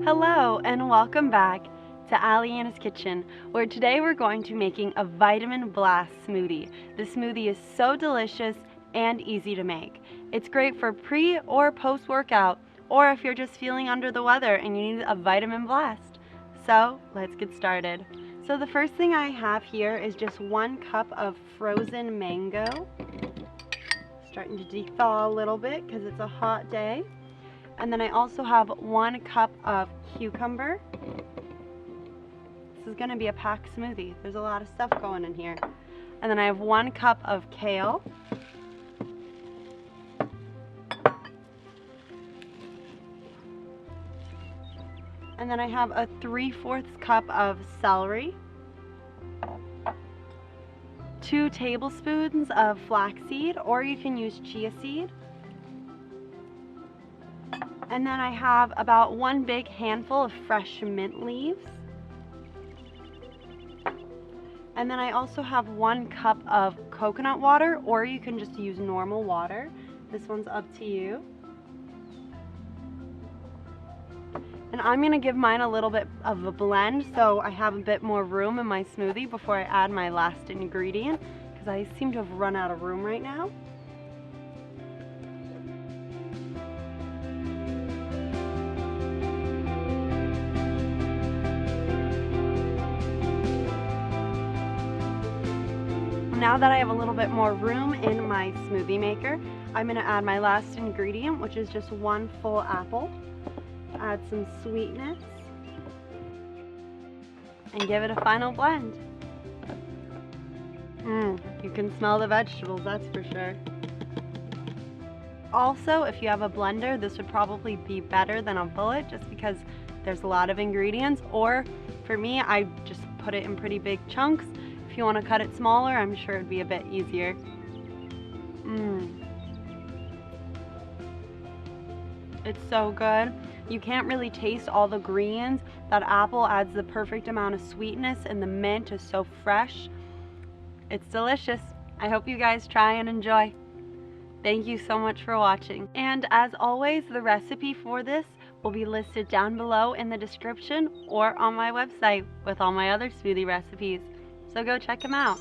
Hello and welcome back to Alyena's Kitchen, where today we're going to be making a vitamin blast smoothie. This smoothie is so delicious and easy to make. It's great for pre or post workout, or if you're just feeling under the weather and you need a vitamin blast. So let's get started. So the first thing I have here is just 1 cup of frozen mango. Starting to de-thaw a little bit because it's a hot day. And then I also have 1 cup of cucumber. This is going to be a packed smoothie. There's a lot of stuff going in here. And then I have 1 cup of kale. And then I have a 3/4 cup of celery. 2 tablespoons of flaxseed, or you can use chia seed. And then I have about 1 big handful of fresh mint leaves. And then I also have 1 cup of coconut water, or you can just use normal water. This one's up to you. And I'm gonna give mine a little bit of a blend so I have a bit more room in my smoothie before I add my last ingredient, because I seem to have run out of room right now. Now that I have a little bit more room in my smoothie maker, I'm going to add my last ingredient, which is just 1 full apple. Add some sweetness and give it a final blend. You can smell the vegetables, that's for sure. Also, if you have a blender, this would probably be better than a bullet just because there's a lot of ingredients, or for me, I just put it in pretty big chunks. If you want to cut it smaller, I'm sure it'd be a bit easier. It's so good. You can't really taste all the greens. That apple adds the perfect amount of sweetness, and the mint is so fresh. It's delicious. I hope you guys try and enjoy. Thank you so much for watching. And as always, the recipe for this will be listed down below in the description or on my website with all my other smoothie recipes. So go check them out.